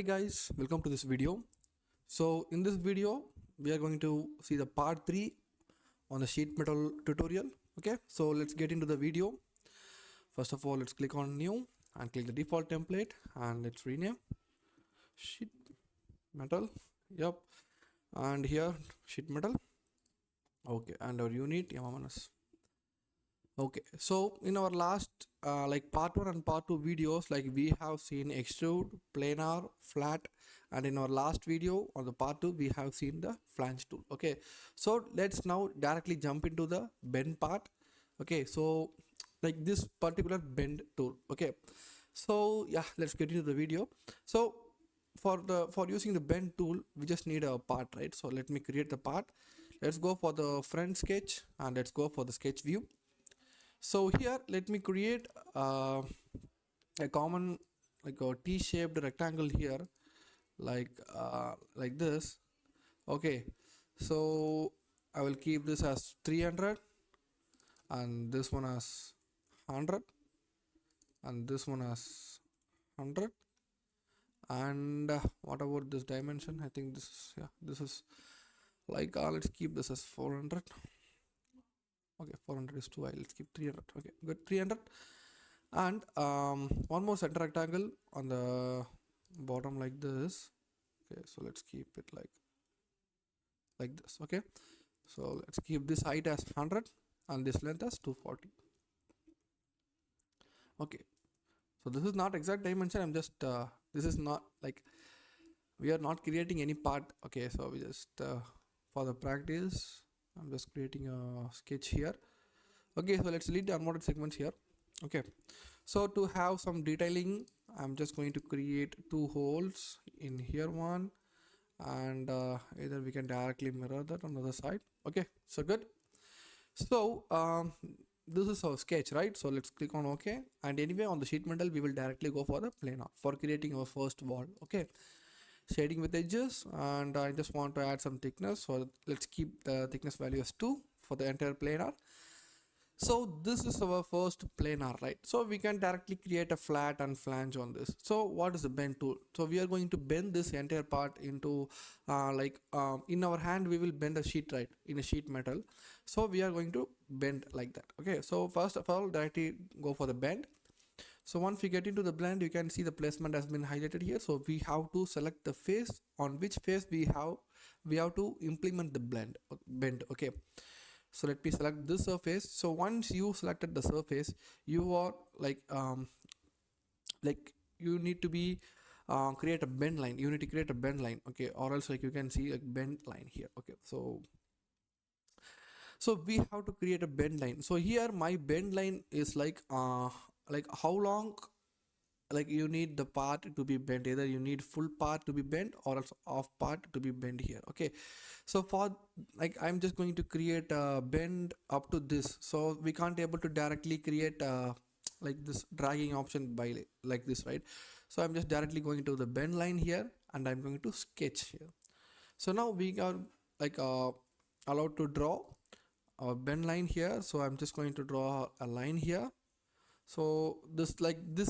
Hi guys, welcome to this video. So in this video we are going to see the part 3 on the sheet metal tutorial. Okay, so let's get into the video. First of all, let's click on new and click the default template and let's rename sheet metal. Yep, and here sheet metal. Okay, and our unit MMS. Okay, so in our last like part 1 and part 2 videos, like we have seen extrude, planar, flat, and in our last video on the part 2 we have seen the flange tool. Okay, so let's now directly jump into the bend part. Okay, so like this particular bend tool. Okay, so yeah, let's get into the video. So for using the bend tool we just need a part, right? So let me create the part. Let's go for the front sketch and let's go for the sketch view. So here let me create a common like a T-shaped rectangle here, like this. Okay, so I will keep this as 300 and this one as 100 and this one as 100. And what about this dimension? I think this is, yeah, this is like let's keep this as 400. Okay, 400 is too high. Let's keep 300. Okay, good, 300. And one more center rectangle on the bottom like this. Okay, so let's keep it like this. Okay, so let's keep this height as 100 and this length as 240. Okay, so this is not exact dimension. I'm just this is not like we are not creating any part. Okay, so we just for the practice I'm just creating a sketch here. Okay, so let's delete the unwanted segments here. Okay, so to have some detailing I'm just going to create two holes in here, one, and either we can directly mirror that on the other side. Okay, so good. So this is our sketch, right? So let's click on OK, and anyway on the sheet metal we will directly go for the planar for creating our first wall. Okay, shading with edges, and I just want to add some thickness, so let's keep the thickness value as 2 for the entire planar. So this is our first planar, right? So we can directly create a flat and flange on this. So what is the bend tool? So we are going to bend this entire part into in our hand we will bend a sheet, right, in a sheet metal. So we are going to bend like that. Okay, so first of all directly go for the bend. So once we get into the blend, you can see the placement has been highlighted here. So we have to select the face on which face we have to implement the bend. Okay, so let me select this surface. So once you selected the surface, you are like you need to be create a bend line. You need to create a bend line. Okay, or else like you can see a bend line here. Okay, so we have to create a bend line. So here my bend line is like how long like you need the part to be bent. Either you need full part to be bent or else off part to be bent here. Okay, so for like I'm just going to create a bend up to this, so we can't able to directly create like this dragging option by like this, right? So I'm just directly going to the bend line here and I'm going to sketch here. So now we are like allowed to draw our bend line here. So I'm just going to draw a line here. So this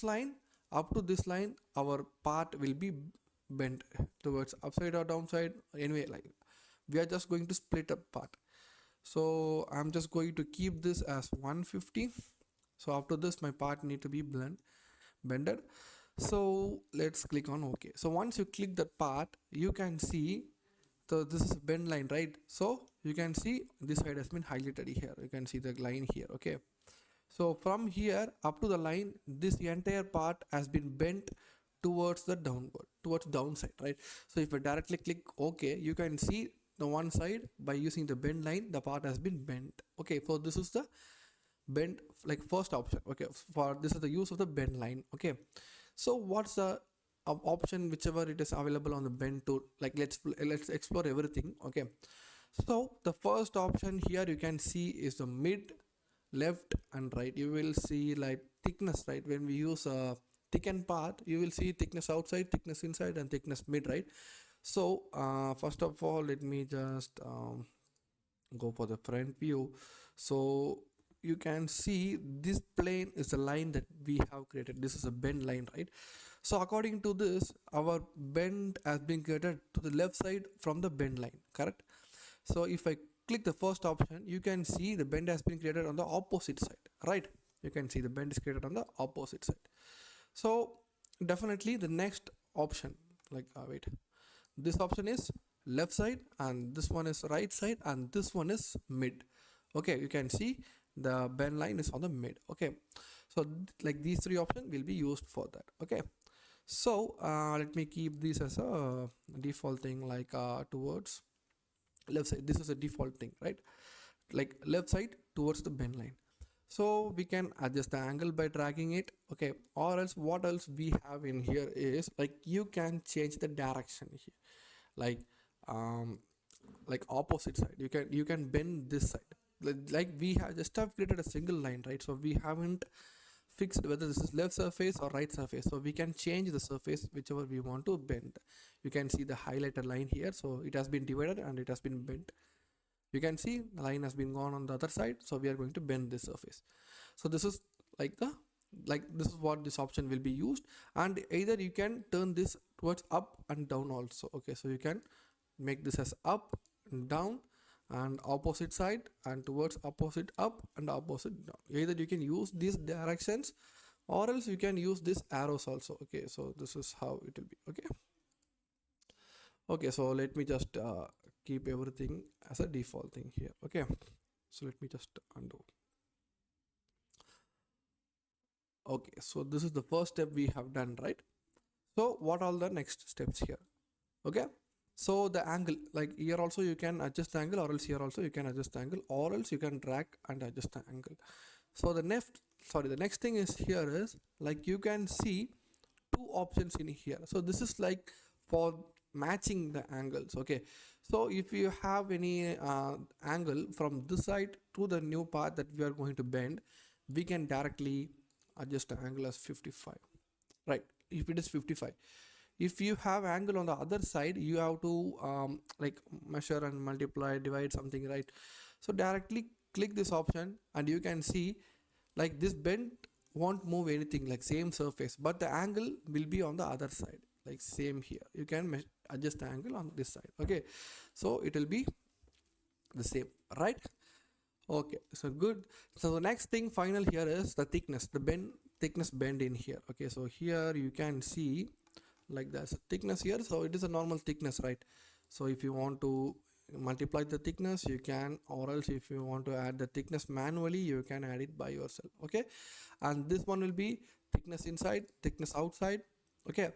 line, up to this line our part will be bent towards upside or downside. Anyway, like we are just going to split up part. So I'm just going to keep this as 150. So after this my part need to be bended. So let's click on OK. So once you click that part, you can see, so this is bend line, right? So you can see this side has been highlighted here. You can see the line here. Okay, so from here up to the line, this entire part has been bent towards the downside, right? So if I directly click OK, you can see the one side by using the bend line, the part has been bent. Okay, so this is the bend like first option. Okay, for this is the use of the bend line. Okay, so what's the option whichever it is available on the bend tool? Like let's explore everything. Okay, so the first option here you can see is the mid, left and right. You will see like thickness, right? When we use a thickened part, you will see thickness outside, thickness inside and thickness mid, right? So first of all let me just go for the front view. So you can see this plane is the line that we have created. This is a bend line, right? So according to this, our bend has been created to the left side from the bend line, correct? So if I click the first option, you can see the bend has been created on the opposite side, right? You can see the bend is created on the opposite side. So definitely the next option, like wait, this option is left side, and this one is right side, and this one is mid. Okay, you can see the bend line is on the mid. Okay, so like these three options will be used for that. Okay, so let me keep this as a default thing, like towards left side. This is a default thing, right? Like left side towards the bend line. So we can adjust the angle by dragging it. Okay, or else what else we have in here is like you can change the direction here, like um like opposite side. You can bend this side. Like we have just have created a single line, right? So we haven't fixed whether this is left surface or right surface, so we can change the surface whichever we want to bend. You can see the highlighted line here, so it has been divided and it has been bent. You can see the line has been gone on the other side, so we are going to bend this surface. So this is like the this is what this option will be used. And either you can turn this towards up and down also. Okay, so you can make this as up and down and opposite side, and towards opposite up and opposite down. Either you can use these directions or else you can use these arrows also. Okay, so this is how it will be. Okay, okay, so let me just keep everything as a default thing here. Okay, so let me just undo. Okay, so this is the first step we have done, right? So what are the next steps here? Okay, so the angle, like here also you can adjust the angle, or else here also you can adjust the angle, or else you can drag and adjust the angle. So the next thing is here is like you can see two options in here. So this is like for matching the angles. Okay, so if you have any angle from this side to the new part that we are going to bend, we can directly adjust the angle as 55, right? If it is 55, if you have angle on the other side, you have to like measure and multiply, divide something, right? So directly click this option and you can see like this bend won't move anything, like same surface, but the angle will be on the other side, like same here. You can adjust the angle on this side. Okay, so it will be the same, right? Okay, so good. So the next thing final here is the thickness, the thickness bend in here. Okay, so here you can see like there's a thickness here, so it is a normal thickness, right? So if you want to multiply the thickness, you can, or else if you want to add the thickness manually, you can add it by yourself. Okay, and this one will be thickness inside, thickness outside. Okay,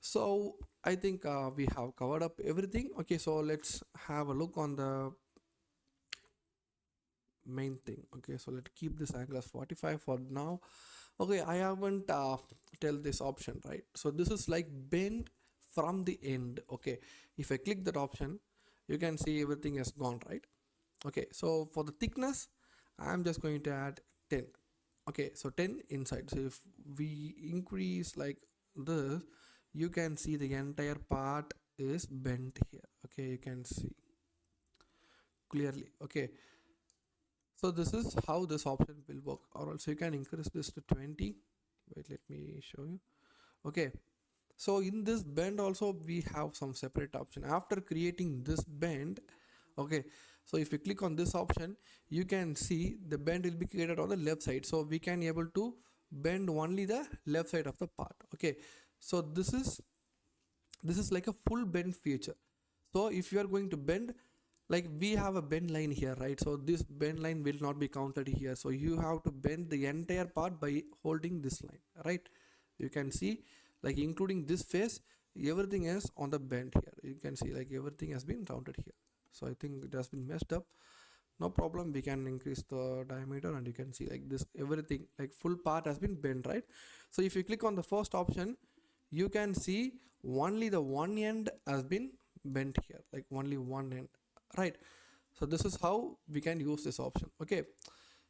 so I think we have covered up everything. Okay, so let's have a look on the main thing. Okay, so let's keep this angle as 45 for now. Okay, I haven't tell this option, right? So this is like bend from the end. Okay, if I click that option, you can see everything has gone, right? Okay, so for the thickness, I'm just going to add 10. Okay, so 10 inside. So if we increase like this, you can see the entire part is bent here. Okay, you can see clearly. Okay, so this is how this option will work. Or also you can increase this to 20. Wait, let me show you. Okay, so in this bend also we have some separate option after creating this bend. Okay, so if you click on this option, you can see the bend will be created on the left side, so we can able to bend only the left side of the part. Okay, so this is like a full bend feature. So if you are going to bend, like we have a bend line here, right? So this bend line will not be counted here, so you have to bend the entire part by holding this line, right? You can see like including this face, everything is on the bend here. You can see like everything has been rounded here, so I think it has been messed up. No problem, we can increase the diameter and you can see like this, everything like full part has been bent, right? So if you click on the first option, you can see only the one end has been bent here, like only one end, right? So this is how we can use this option. Okay,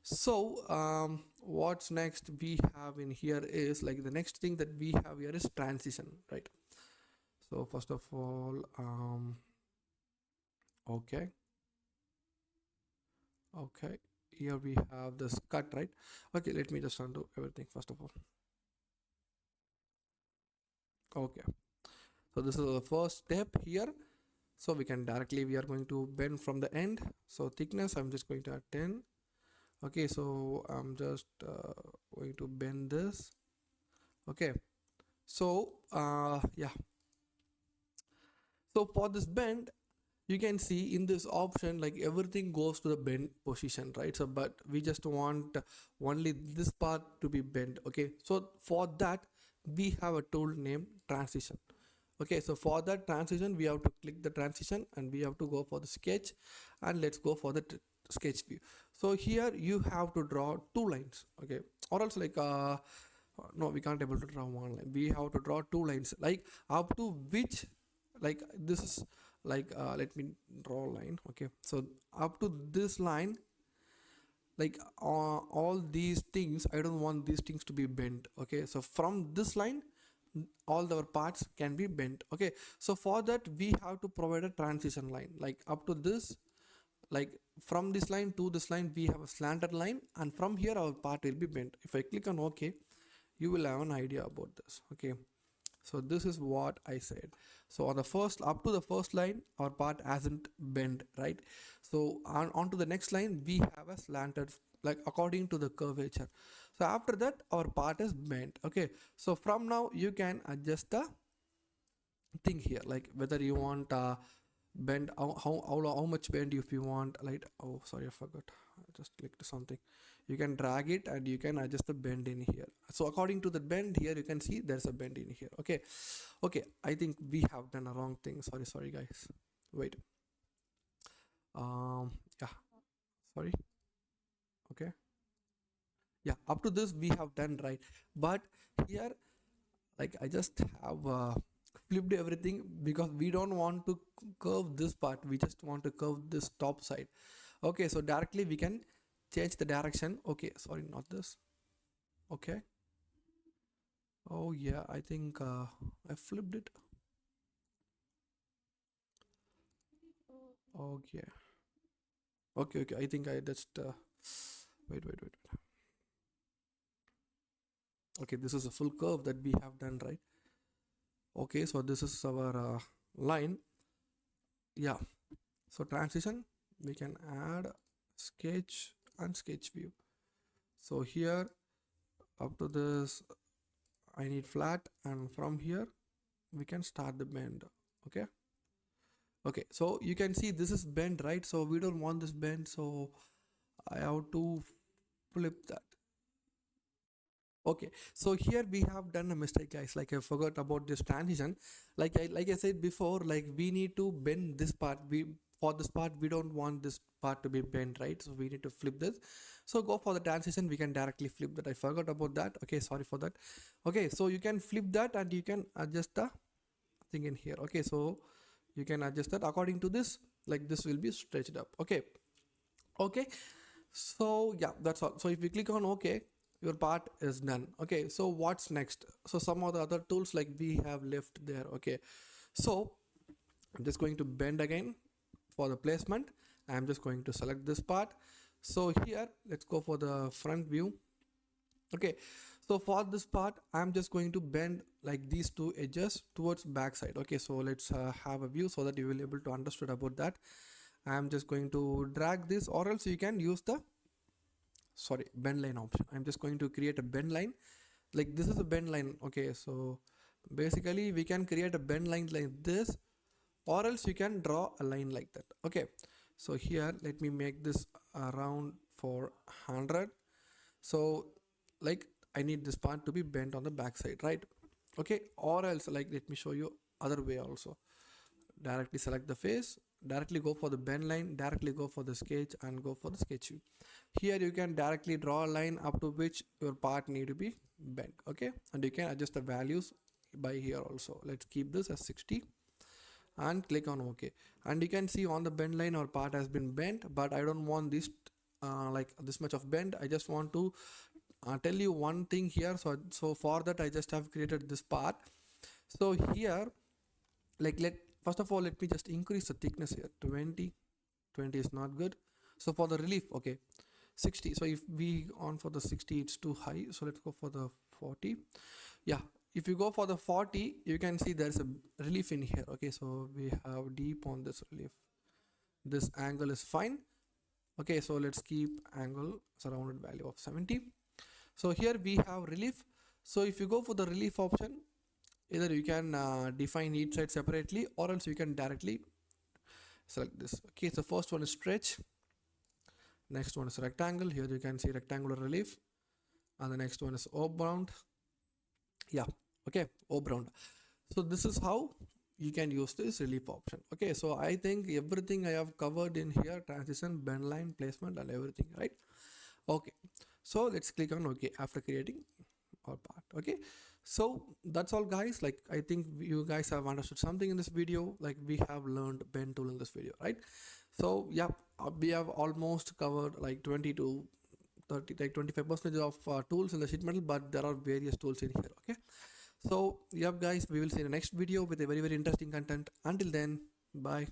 so what's next we have in here is like the next thing that we have here is transition, right? So first of all, okay, okay, here we have this cut, right? Okay, let me just undo everything first of all. Okay, so this is the first step here. So we can directly, we are going to bend from the end. So thickness, I'm just going to add 10. Okay, so I'm just going to bend this. Okay, so yeah, so for this bend, you can see in this option like everything goes to the bend position, right? So but we just want only this part to be bent. Okay, so for that we have a tool named transition. Okay, so for that transition we have to click the transition and we have to go for the sketch, and let's go for the sketch view. So here you have to draw two lines. Okay, or else like no, we can't able to draw one line, we have to draw two lines, like up to which, like this is like let me draw a line. Okay, so up to this line, like all these things, I don't want these things to be bent. Okay, so from this line all our parts can be bent. Okay, so for that we have to provide a transition line, like up to this, like from this line to this line we have a slanted line, and from here our part will be bent. If I click on OK, you will have an idea about this. Okay, so this is what I said. So on the first, up to the first line our part hasn't bent, right? So on to the next line we have a slanted, like according to the curvature. So after that our part is bent. Okay, so from now you can adjust the thing here, like whether you want bend, how much bend if you want, like, oh sorry, I forgot, I just clicked something. You can drag it and you can adjust the bend in here. So according to the bend here you can see there's a bend in here. Okay, okay, I think we have done a wrong thing. Sorry guys, wait, yeah, sorry. Okay, yeah, up to this we have done right, but here, like I just have flipped everything because we don't want to curve this part, we just want to curve this top side. Okay, so directly we can change the direction. Okay, sorry, not this. Okay, oh yeah, I think I flipped it. Okay, okay, I think I just wait. Okay, this is a full curve that we have done, right? Okay, so this is our line. Yeah, so transition, we can add sketch and sketch view. So here up to this I need flat, and from here we can start the bend. Okay, okay, so you can see this is bend, right? So we don't want this bend, so I have to flip that. Okay, so here we have done a mistake, guys. Like I forgot about this transition. Like I said before, like we need to bend this part. We, for this part we don't want this part to be bent, right? So we need to flip this. So go for the transition, we can directly flip that. I forgot about that. Okay, sorry for that. Okay, so you can flip that and you can adjust the thing in here. Okay, so you can adjust that according to this, like this will be stretched up. Okay, okay, so yeah, that's all. So if we click on OK, your part is done. Okay, so what's next? So some of the other tools like we have left there. Okay, so I'm just going to bend again for the placement. I'm just going to select this part. So here let's go for the front view. Okay, so for this part I'm just going to bend like these two edges towards back side. Okay, so let's have a view so that you will be able to understand about that. I'm just going to drag this, or else you can use the, sorry, bend line option. I'm just going to create a bend line, like this is a bend line. Okay, so basically we can create a bend line like this, or else you can draw a line like that. Okay, so here let me make this around for 100. So like I need this part to be bent on the back side, right? Okay, or else like let me show you other way also. Directly select the face, directly go for the bend line, directly go for the sketch and go for the sketch view. Here you can directly draw a line up to which your part need to be bent. Okay, and you can adjust the values by here also. Let's keep this as 60 and click on OK, and you can see on the bend line our part has been bent, but I don't want this like this much of bend. I just want to tell you one thing here. So for that I just have created this part. So here, like let first of all let me just increase the thickness here. 20 is not good. So for the relief, okay, 60. So if we on for the 60 it's too high, so let's go for the 40. Yeah, if you go for the 40, you can see there's a relief in here. Okay, so we have deep on this relief. This angle is fine. Okay, so let's keep angle surrounded value of 70. So here we have relief. So if you go for the relief option, either you can define each side separately, or else you can directly select this. Okay, so first one is stretch, next one is rectangle. Here you can see rectangular relief, and the next one is O-bound. Yeah, okay, O-bound. So this is how you can use this relief option. Okay, so I think everything I have covered in here: transition, bend line, placement, and everything, right? Okay, so let's click on OK after creating our part. Okay, so that's all, guys. Like, I think you guys have understood something in this video. Like, we have learned bend tool in this video, right? So yeah, we have almost covered like 20 to 30, like 25% of tools in the sheet metal, but there are various tools in here. Okay, so yeah, guys, we will see in the next video with a very interesting content. Until then, bye.